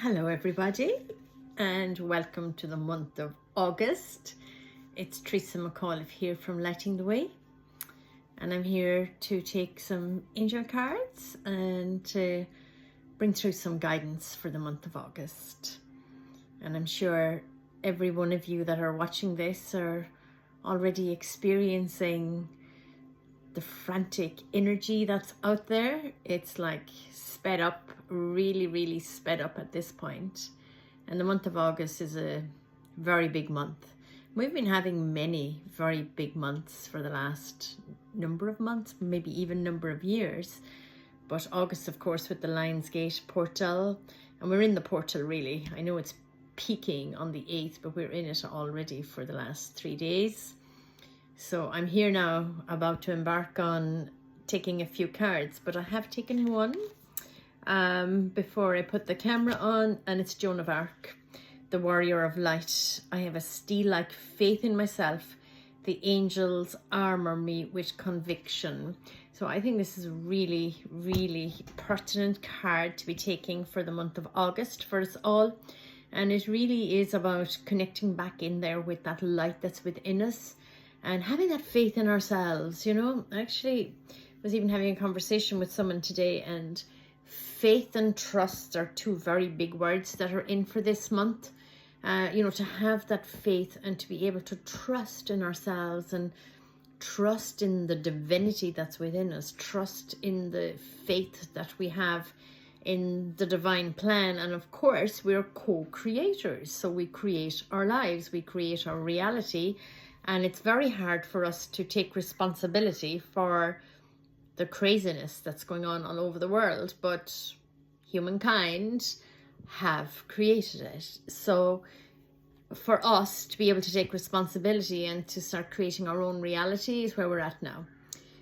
Hello everybody and welcome to the month of August. It's Therese McAuliffe here from Lighting the Way, and I'm here to take some angel cards and to bring through some guidance for the month of August. And I'm sure every one of you that are watching this are already experiencing the frantic energy that's out there. It's like sped up, really sped up at this point. And the month of August is a very big month. We've been having many very big months for the last number of months, maybe even number of years. But August, of course, with the Lionsgate portal, and we're in the portal really. I know it's peaking on the 8th, but we're in it already for the last 3 days. So I'm here now about to embark on taking a few cards, but I have taken one before I put the camera on, and it's Joan of Arc, the warrior of light. I have a steel-like faith in myself. The angels armor me with conviction. So I think this is a really pertinent card to be taking for the month of August for us all. And it really is about connecting back in there with that light that's within us and having that faith in ourselves. You know, actually was even having a conversation with someone today, and faith and trust are two very big words that are in for this month. You know, to have that faith and to be able to trust in ourselves and trust in the divinity that's within us, trust in the faith that we have in the divine plan. And of course, we're co-creators. So we create our lives, we create our reality. And it's very hard for us to take responsibility for the craziness that's going on all over the world, but humankind have created it. So for us to be able to take responsibility and to start creating our own reality is where we're at now.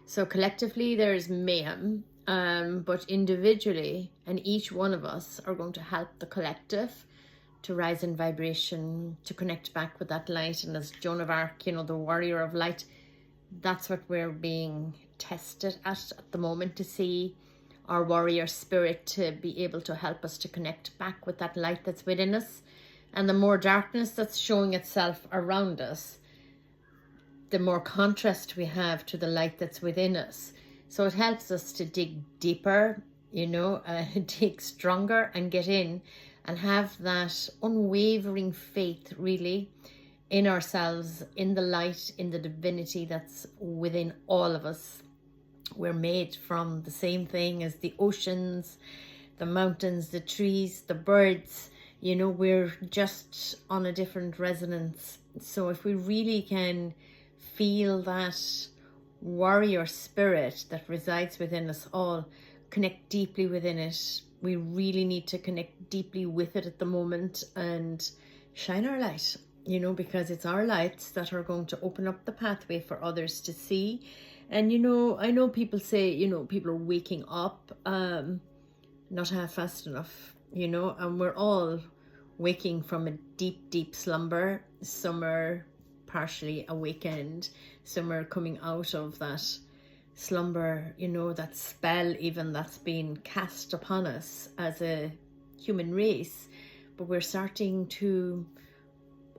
So collectively there's mayhem, but individually, and each one of us are going to help the collective to rise in vibration, to connect back with that light. And as Joan of Arc, you know, the warrior of light, that's what we're being tested at the moment, to see our warrior spirit to be able to help us to connect back with that light that's within us. And the more darkness that's showing itself around us, the more contrast we have to the light that's within us. So it helps us to dig deeper, you know, dig stronger and get in and have that unwavering faith really in ourselves, in the light, in the divinity that's within all of us. We're made from the same thing as the oceans, the mountains, the trees, the birds. You know, we're just on a different resonance. So if we really can feel that warrior spirit that resides within us all, connect deeply within it. We really need to connect deeply with it at the moment and shine our light, you know, because it's our lights that are going to open up the pathway for others to see. And, you know, I know people say, you know, people are waking up, not half fast enough, you know, and we're all waking from a deep slumber. Some are partially awakened, some are coming out of that slumber, you know, that spell even that's been cast upon us as a human race. But we're starting to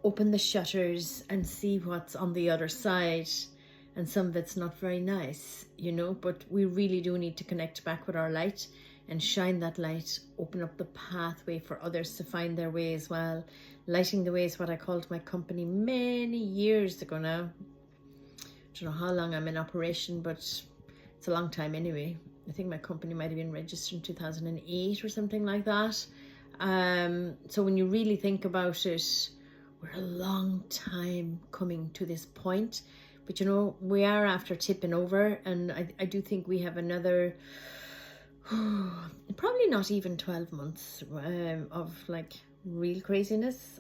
open the shutters and see what's on the other side, and some of it's not very nice, you know, but we really do need to connect back with our light and shine that light, open up the pathway for others to find their way as well. Lighting the Way is what I called my company many years ago now. I don't know how long I'm in operation, but it's a long time anyway. I think my company might have been registered in 2008 or something like that. So when you really think about it, we're a long time coming to this point. But you know, we are after tipping over, and I do think we have another probably not even 12 months of like real craziness.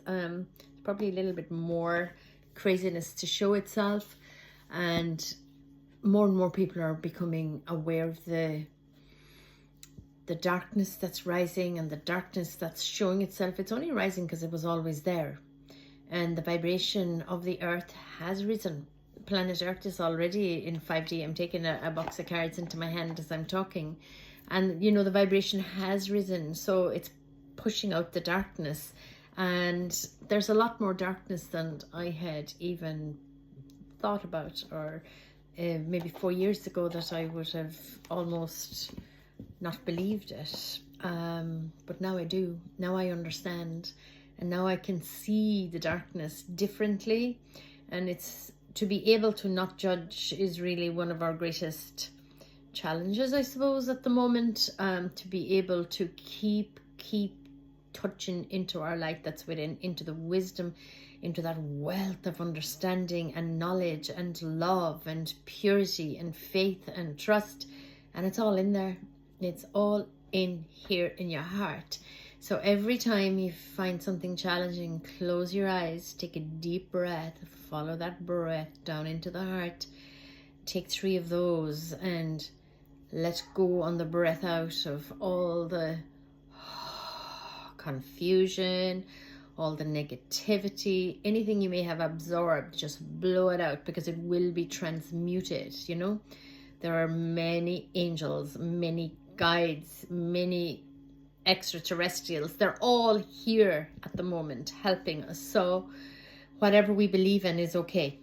Probably a little bit more craziness to show itself, and more people are becoming aware of the darkness that's rising and the darkness that's showing itself. It's only rising because it was always there, and the vibration of the earth has risen. Planet Earth is already in 5D. I'm taking a box of cards into my hand as I'm talking, and you know, the vibration has risen. So it's pushing out the darkness. And there's a lot more darkness than I had even thought about, or maybe 4 years ago, that I would have almost not believed it. But now I do. Now I understand. And now I can see the darkness differently. And it's to be able to not judge is really one of our greatest challenges, I suppose, at the moment. To be able to keep touching into our light that's within, into the wisdom, into that wealth of understanding and knowledge and love and purity and faith and trust. And it's all in there. It's all in here in your heart. So every time you find something challenging, close your eyes, take a deep breath, follow that breath down into the heart. Take 3 of those and let go on the breath out of all the confusion, all the negativity, anything you may have absorbed. Just blow it out, because it will be transmuted. You know, there are many angels, many guides, many extraterrestrials. They're all here at the moment helping us. So whatever we believe in is okay,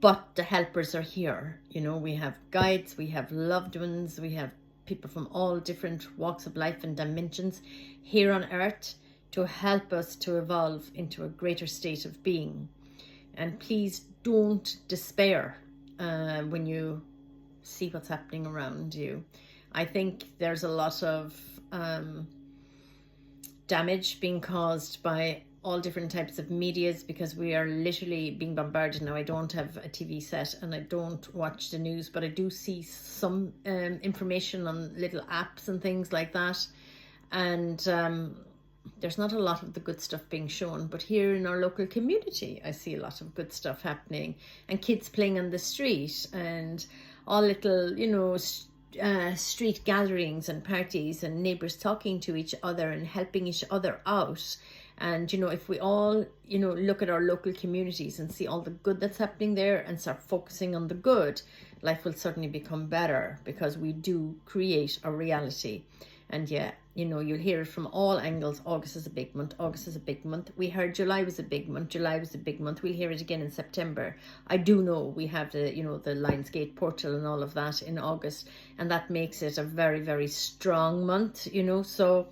but the helpers are here. You know, we have guides, we have loved ones, we have people from all different walks of life and dimensions here on earth to help us to evolve into a greater state of being. And please don't despair when you see what's happening around you. I think there's a lot of damage being caused by all different types of medias, because we are literally being bombarded. Now, I don't have a TV set and I don't watch the news, but I do see some information on little apps and things like that. And there's not a lot of the good stuff being shown, but here in our local community, I see a lot of good stuff happening, and kids playing on the street, and all little, you know, street gatherings and parties, and neighbors talking to each other and helping each other out. And, you know, if we all, you know, look at our local communities and see all the good that's happening there and start focusing on the good, life will certainly become better, because we do create a reality. And yeah, you know, you'll hear it from all angles. August is a big month. August is a big month. We heard July was a big month. July was a big month. We'll hear it again in September. I do know we have the, you know, the Lionsgate portal and all of that in August. And that makes it a very, very strong month, you know. So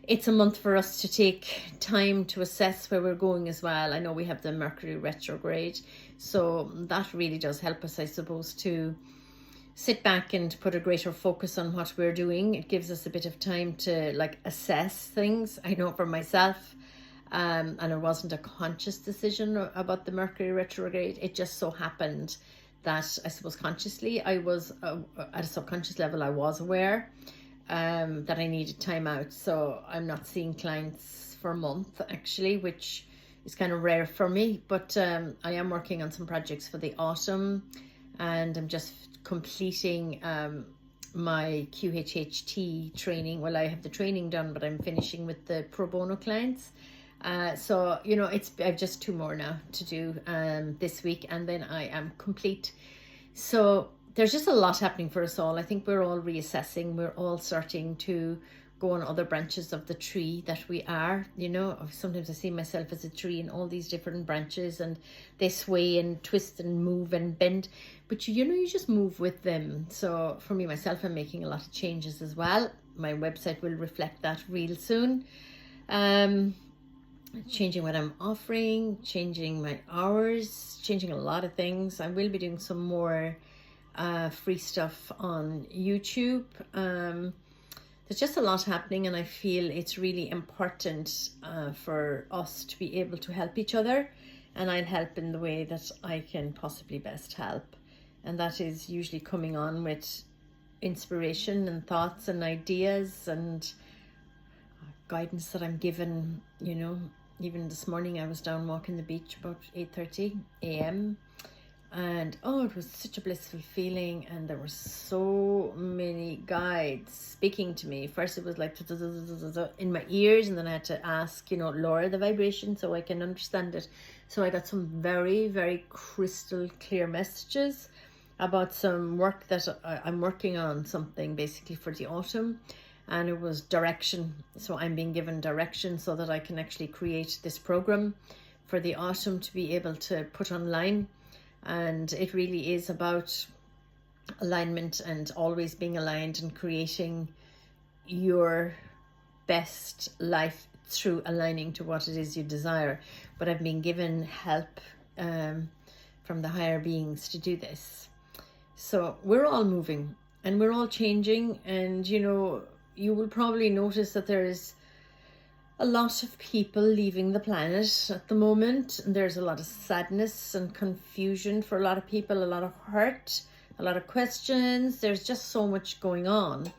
it's a month for us to take time to assess where we're going as well. I know we have the Mercury retrograde. So that really does help us, I suppose, to sit back and put a greater focus on what we're doing. It gives us a bit of time to like assess things. I know for myself, and it wasn't a conscious decision about the Mercury retrograde. It just so happened that I suppose consciously I was at a subconscious level, I was aware that I needed time out. So I'm not seeing clients for a month actually, which is kind of rare for me, but I am working on some projects for the autumn, and I'm just completing my QHHT training. Well, I have the training done, but I'm finishing with the pro bono clients. So, you know, I've just 2 more now to do this week, and then I am complete. So there's just a lot happening for us all. I think we're all reassessing. We're all starting to go on other branches of the tree that we are. You know, sometimes I see myself as a tree in all these different branches, and they sway and twist and move and bend, but you know, you just move with them. So for me, myself, I'm making a lot of changes as well. My website will reflect that real soon. Changing what I'm offering, changing my hours, changing a lot of things. I will be doing some more free stuff on YouTube. There's just a lot happening, and I feel it's really important for us to be able to help each other, and I'll help in the way that I can possibly best help. And that is usually coming on with inspiration and thoughts and ideas and guidance that I'm given. You know, even this morning I was down walking the beach about 8:30 a.m. and oh, it was such a blissful feeling, and there were so many guides speaking to me. First it was like in my ears, and then I had to ask, you know, lower the vibration so I can understand it. So I got some very, very crystal clear messages about some work that I'm working on, something basically for the autumn. and it was direction. So I'm being given direction so that I can actually create this program for the autumn to be able to put online. And it really is about alignment and always being aligned and creating your best life through aligning to what it is you desire. But I've been given help from the higher beings to do this. So we're all moving and we're all changing, and you know, you will probably notice that there's a lot of people leaving the planet at the moment, and there's a lot of sadness and confusion for a lot of people, a lot of hurt, a lot of questions. There's just so much going on.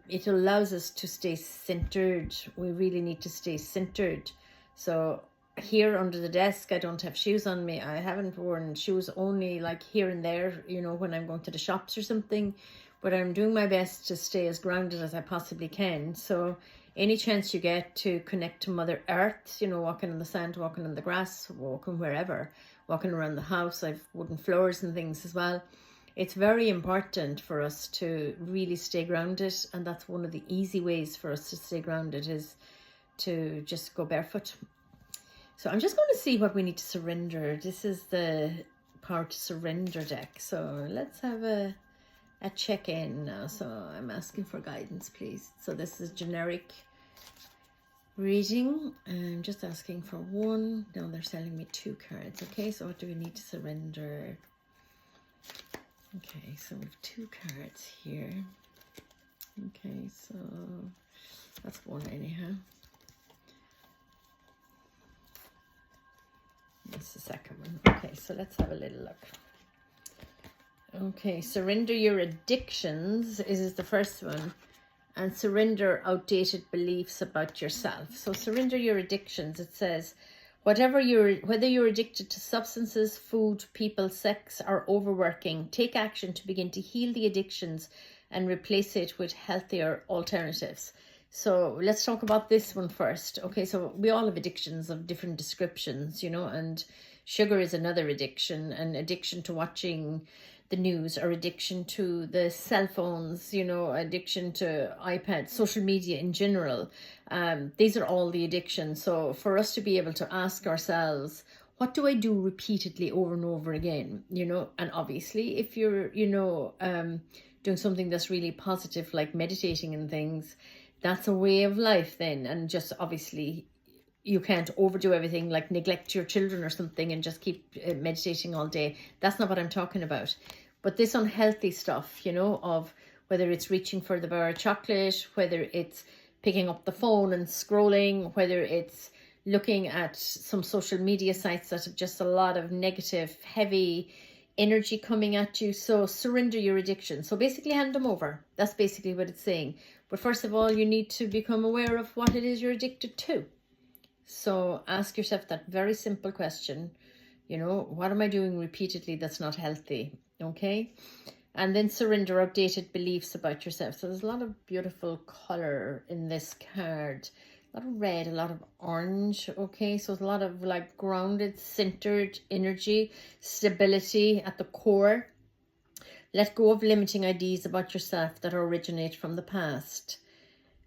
It allows us to stay centered. We really need to stay centered. So here under the desk, I don't have shoes on me. I haven't worn shoes, only like here and there, you know, when I'm going to the shops or something. But I'm doing my best to stay as grounded as I possibly can. So any chance you get to connect to Mother Earth, you know, walking on the sand, walking on the grass, walking wherever, walking around the house. I've wooden floors and things as well. It's very important for us to really stay grounded, and that's one of the easy ways for us to stay grounded, is to just go barefoot. So I'm just going to see what we need to surrender. This is the Power to Surrender deck. So let's have a check-in now. So I'm asking for guidance, please. So this is generic reading. I'm just asking for one. No, they're selling me 2 cards. Okay, so what do we need to surrender? Okay, so we have 2 cards here. Okay, so that's one anyhow. That's the second one. Okay, so let's have a little look. Okay, surrender your addictions is the first one, and surrender outdated beliefs about yourself. So surrender your addictions. It says, whether you're addicted to substances, food, people, sex, or overworking, take action to begin to heal the addictions and replace it with healthier alternatives. So let's talk about this one first. Okay, so we all have addictions of different descriptions, you know, and sugar is another addiction, and addiction to watching the news, or addiction to the cell phones, you know, addiction to iPads, social media in general. These are all the addictions. So for us to be able to ask ourselves, what do I do repeatedly over and over again, you know? And obviously if you're, you know, doing something that's really positive, like meditating and things, that's a way of life then. And just obviously you can't overdo everything, like neglect your children or something and just keep meditating all day. That's not what I'm talking about. But this unhealthy stuff, you know, of whether it's reaching for the bar of chocolate, whether it's picking up the phone and scrolling, whether it's looking at some social media sites that have just a lot of negative, heavy energy coming at you. So surrender your addiction. So basically hand them over. That's basically what it's saying. But first of all, you need to become aware of what it is you're addicted to. So ask yourself that very simple question, you know, what am I doing repeatedly that's not healthy? Okay. And then surrender outdated beliefs about yourself. So there's a lot of beautiful color in this card. A lot of red, a lot of orange. Okay. So it's a lot of like grounded, centered energy, stability at the core. Let go of limiting ideas about yourself that originate from the past.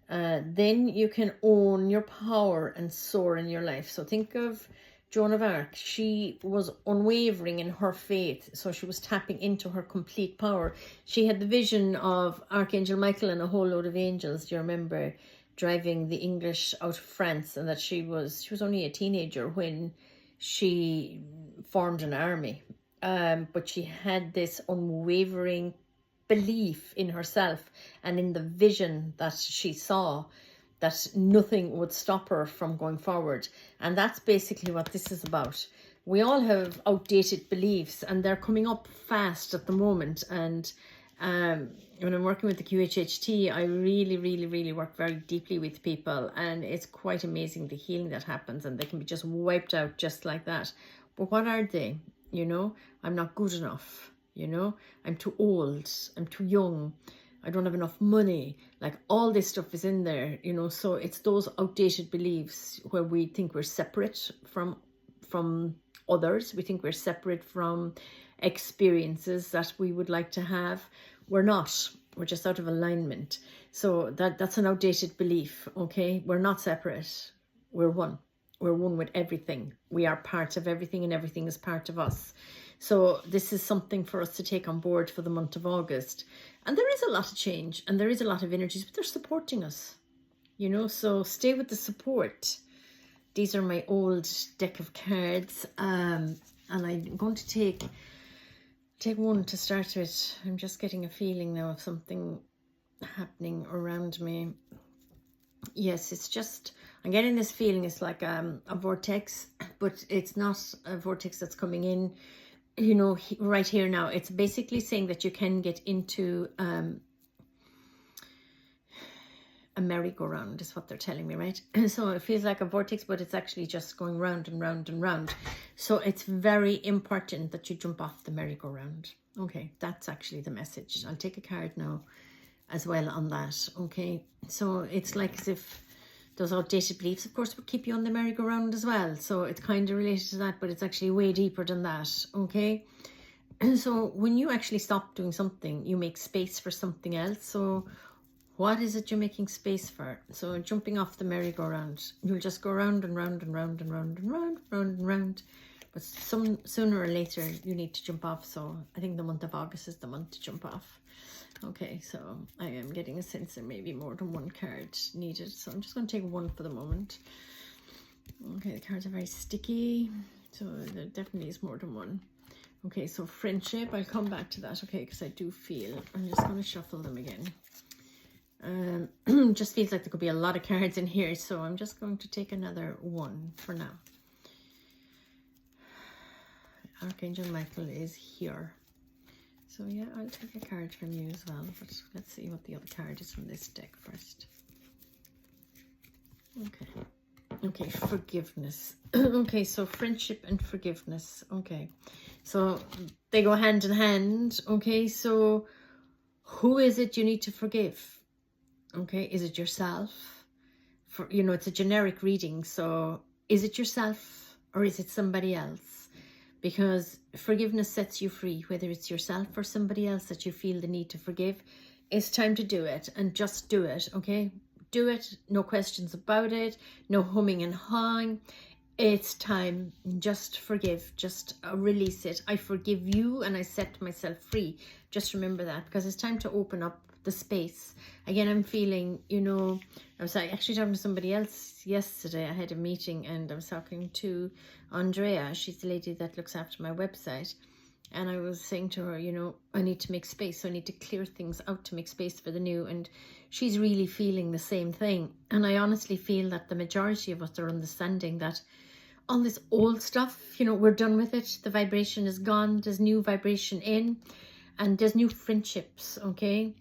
Then you can own your power and soar in your life. So think of Joan of Arc. She was unwavering in her faith, so she was tapping into her complete power. She had the vision of Archangel Michael and a whole load of angels. Do you remember driving the English out of France, and that she was only a teenager when she formed an army. But she had this unwavering belief in herself and in the vision that she saw, that nothing would stop her from going forward. And that's basically what this is about. We all have outdated beliefs, and they're coming up fast at the moment. And when I'm working with the QHHT, I really work very deeply with people, and it's quite amazing the healing that happens, and they can be just wiped out just like that. But what are they? You know, I'm not good enough. You know, I'm too old, I'm too young, I don't have enough money. Like all this stuff is in there, you know. So it's those outdated beliefs where we think we're separate from others. We think we're separate from experiences that we would like to have. We're not. We're just out of alignment. So that's an outdated belief, okay? We're not separate. We're one. We're one with everything. We are part of everything and everything is part of us. So this is something for us to take on board for the month of August. And there is a lot of change and there is a lot of energies, but they're supporting us, you know, so stay with the support. These are my old deck of cards, and I'm going to take one to start with. I'm just getting a feeling now of something happening around me. Yes, it's just, I'm getting this feeling it's like a vortex, but it's not a vortex that's coming in, you know, right here now. It's basically saying that you can get into a merry-go-round is what they're telling me, right? So it feels like a vortex, but it's actually just going round and round and round. So it's very important that you jump off the merry-go-round. Okay, that's actually the message. I'll take a card now as well on that. Okay, so it's like as if those outdated beliefs, of course, would keep you on the merry-go-round as well. So it's kind of related to that, but it's actually way deeper than that. Okay, so when you actually stop doing something, you make space for something else. So what is it you're making space for? So jumping off the merry-go-round, you'll just go round and round and round and round and round, round and round. But sooner or later, you need to jump off. So I think the month of August is the month to jump off. Okay, so I am getting a sense there may be more than one card needed. So I'm just going to take one for the moment. Okay, the cards are very sticky. So there definitely is more than one. Okay, so friendship, I'll come back to that. Okay, because I do feel, I'm just going to shuffle them again. Just feels like there could be a lot of cards in here, so I'm just going to take another one for now. Archangel Michael is here, so yeah, I'll take a card from you as well, but let's see what the other card is from this deck first. Okay, forgiveness. Okay, so friendship and forgiveness. Okay, so they go hand in hand. Okay, so who is it you need to forgive? Okay, is it yourself? For, you know, it's a generic reading, so is it yourself or is it somebody else? Because forgiveness sets you free, whether it's yourself or somebody else that you feel the need to forgive. It's time to do it, and just do it, okay? Do it, no questions about it, no humming and hawing. It's time, just forgive, just release it. I forgive you and I set myself free. Just remember that, because it's time to open up the space. Again, I'm feeling, you know, I was actually talking to somebody else yesterday. I had a meeting and I was talking to Andrea. She's the lady that looks after my website. And I was saying to her, you know, I need to make space. So I need to clear things out to make space for the new. And she's really feeling the same thing. And I honestly feel that the majority of us are understanding that all this old stuff, you know, we're done with it. The vibration is gone. There's new vibration in. And there's new friendships, okay?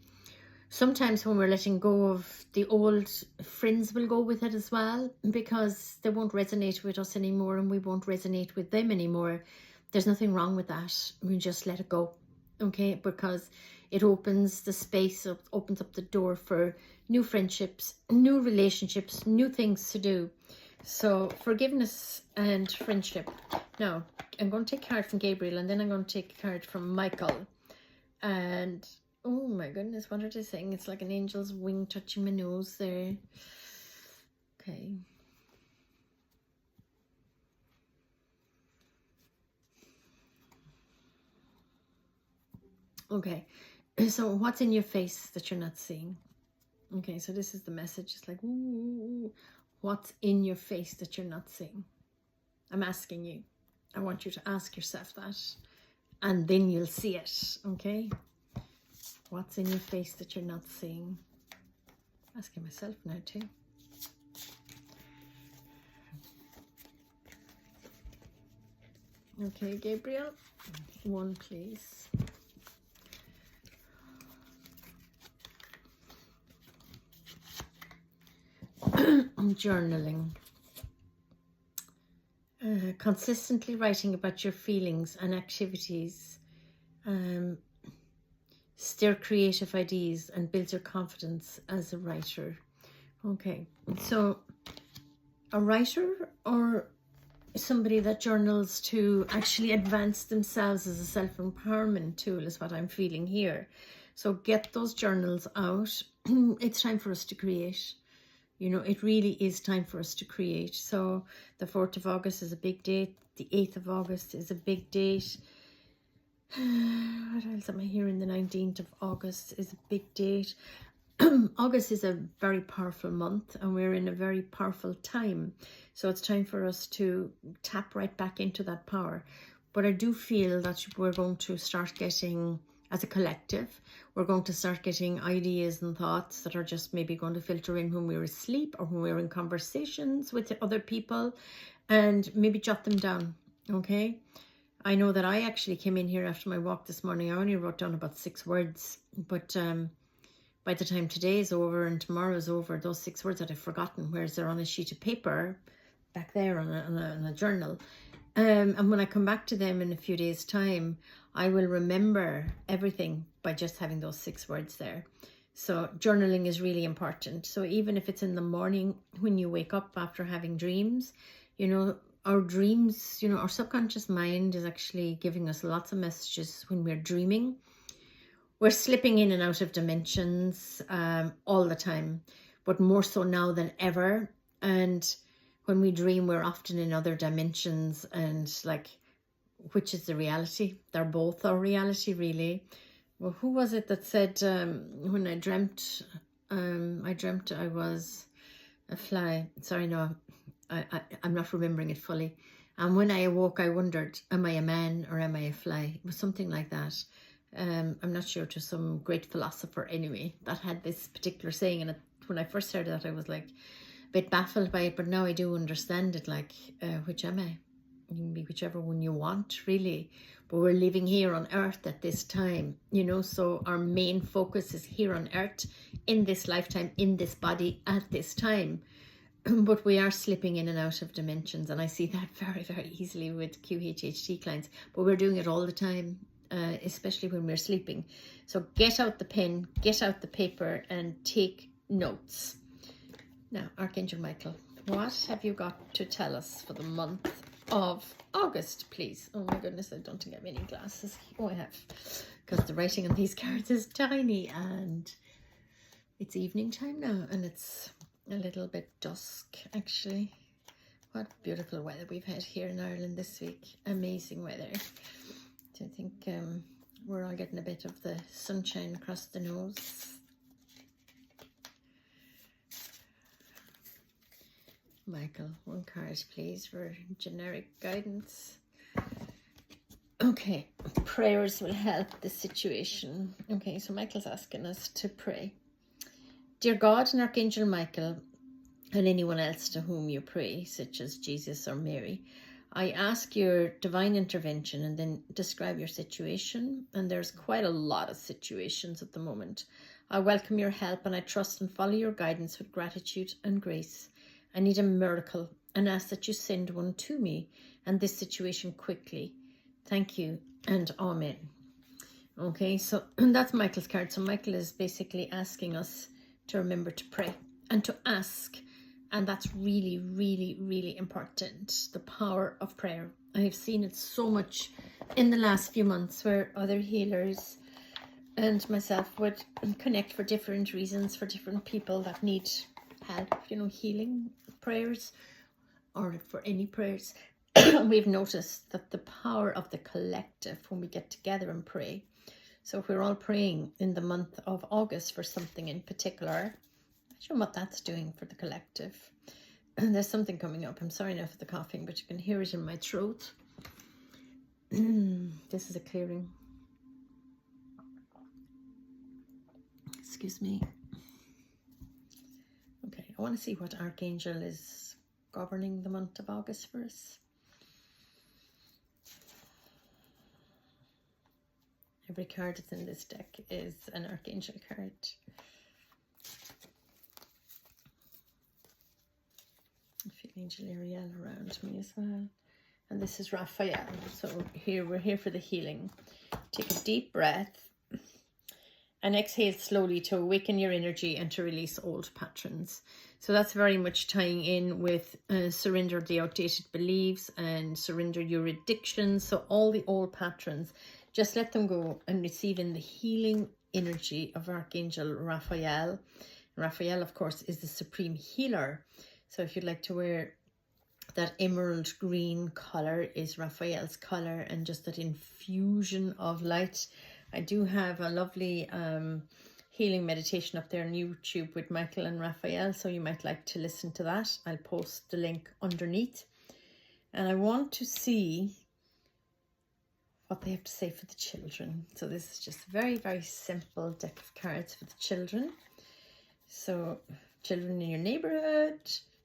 Sometimes when we're letting go of the old, friends will go with it as well, because they won't resonate with us anymore and we won't resonate with them anymore. There's nothing wrong with that. We just let it go, okay? Because it opens the space, opens up the door for new friendships, new relationships, new things to do. So forgiveness and friendship. Now, I'm going to take a card from Gabriel and then I'm going to take a card from Michael. And oh my goodness, what are they saying? It's like an angel's wing touching my nose there. Okay. Okay, so what's in your face that you're not seeing? Okay, so this is the message. It's like, ooh, what's in your face that you're not seeing? I'm asking you. I want you to ask yourself that, and then you'll see it, okay? What's in your face that you're not seeing? I'm asking myself now too. Okay, Gabriel, one please. Journaling. Consistently writing about your feelings and activities stir creative ideas and builds your confidence as a writer. Okay, so a writer or somebody that journals to actually advance themselves as a self-empowerment tool is what I'm feeling here. So get those journals out. It's time for us to create. You know, it really is time for us to create. So the 4th of August is a big date. The 8th of August is a big date. What else am I hearing? The 19th of August is a big date. August is a very powerful month, and we're in a very powerful time. So it's time for us to tap right back into that power. But I do feel that we're going to start getting, as a collective, we're going to start getting ideas and thoughts that are just maybe going to filter in when we're asleep or when we're in conversations with other people, and maybe jot them down, okay? I know that I actually came in here after my walk this morning. I only wrote down about 6 words, but by the time today is over and tomorrow is over, those 6 words that I've forgotten, whereas they're on a sheet of paper back there on a journal. And when I come back to them in a few days' time, I will remember everything by just having those 6 words there. So journaling is really important. So even if it's in the morning when you wake up after having dreams, you know, our dreams, you know, our subconscious mind is actually giving us lots of messages when we're dreaming. We're slipping in and out of dimensions all the time, but more so now than ever. And when we dream, we're often in other dimensions, and like, which is the reality? They're both our reality, really. Well, who was it that said, when I dreamt I was a fly? Sorry, no, I'm not remembering it fully. And when I awoke, I wondered, am I a man or am I a fly? It was something like that. I'm not sure, to some great philosopher anyway that had this particular saying. And when I first heard that, I was like a bit baffled by it, but now I do understand it. Like, which am I? You can be whichever one you want, really. But we're living here on earth at this time, you know, so our main focus is here on earth, in this lifetime, in this body, at this time. But we are slipping in and out of dimensions, and I see that very, very easily with QHHT clients. But we're doing it all the time, especially when we're sleeping. So get out the pen, get out the paper, and take notes. Now, Archangel Michael, what have you got to tell us for the month of August, please? Oh my goodness, I don't think I have any glasses. Oh, I have, because the writing on these cards is tiny, and it's evening time now, and it's a little bit dusk, actually. What beautiful weather we've had here in Ireland this week. Amazing weather. I think we're all getting a bit of the sunshine across the nose. Michael, 1 card, please, for generic guidance. Okay, prayers will help the situation. Okay, so Michael's asking us to pray. Dear God and Archangel Michael, and anyone else to whom you pray, such as Jesus or Mary, I ask your divine intervention, and then describe your situation. And there's quite a lot of situations at the moment. I welcome your help, and I trust and follow your guidance with gratitude and grace. I need a miracle and ask that you send one to me and this situation quickly. Thank you and Amen. Okay, so that's Michael's card. So Michael is basically asking us to remember to pray and to ask. And that's really, really, really important. The power of prayer. I have seen it so much in the last few months, where other healers and myself would connect for different reasons, for different people that need help, you know, healing prayers or for any prayers. We've noticed that the power of the collective when we get together and pray. So if we're all praying in the month of August for something in particular, imagine what that's doing for the collective. And there's something coming up. I'm sorry now for the coughing, but you can hear it in my throat. This is a clearing. Excuse me. Okay, I want to see what Archangel is governing the month of August for us. Every card that's in this deck is an Archangel card. I feel Angel Ariel around me as well. And this is Raphael. So we're here for the healing. Take a deep breath and exhale slowly to awaken your energy and to release old patterns. So that's very much tying in with surrender the outdated beliefs and surrender your addictions. So all the old patterns, just let them go and receive in the healing energy of Archangel Raphael. Raphael, of course, is the supreme healer. So if you'd like to wear that emerald green color, is Raphael's color, and just that infusion of light. I do have a lovely healing meditation up there on YouTube with Michael and Raphael, so you might like to listen to that. I'll post the link underneath. And I want to see what they have to say for the children. So this is just a very, very simple deck of cards for the children. So children in your neighborhood,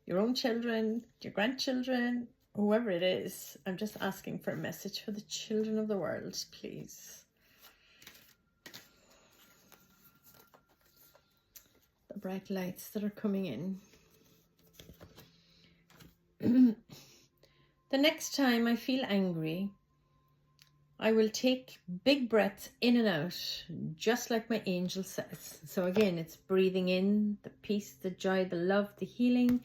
your own children, your grandchildren, whoever it is, I'm just asking for a message for the children of the world, please. The bright lights that are coming in. The next time I feel angry, I will take big breaths in and out, just like my angel says. So again, it's breathing in the peace, the joy, the love, the healing,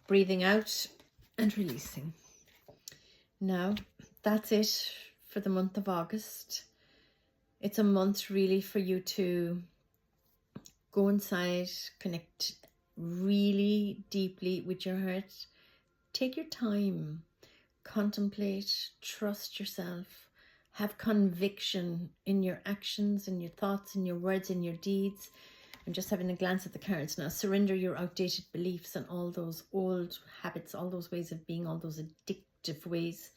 breathing out and releasing. Now, that's it for the month of August. It's a month really for you to go inside, connect really deeply with your heart. Take your time, contemplate, trust yourself, have conviction in your actions, in your thoughts, in your words, in your deeds. I'm just having a glance at the cards now. Surrender your outdated beliefs and all those old habits, all those ways of being, all those addictive ways.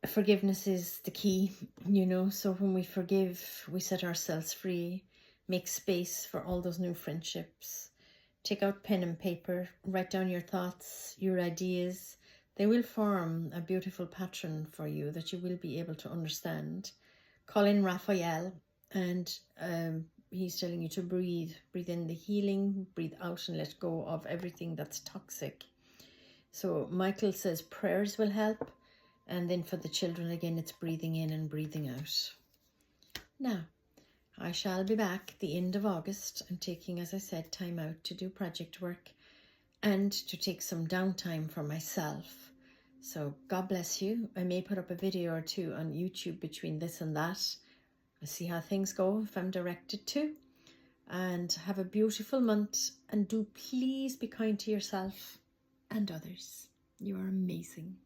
Forgiveness is the key, you know. So when we forgive, we set ourselves free, make space for all those new friendships. Take out pen and paper, write down your thoughts, your ideas. They will form a beautiful pattern for you that you will be able to understand. Call in Raphael, and he's telling you to breathe. Breathe in the healing, breathe out and let go of everything that's toxic. So Michael says prayers will help. And then for the children, again, it's breathing in and breathing out. Now, I shall be back the end of August. I'm taking, as I said, time out to do project work and to take some downtime for myself. So God bless you. I may put up a video or two on YouTube between this and that. I'll see how things go if I'm directed to. And have a beautiful month. And do please be kind to yourself and others. You are amazing.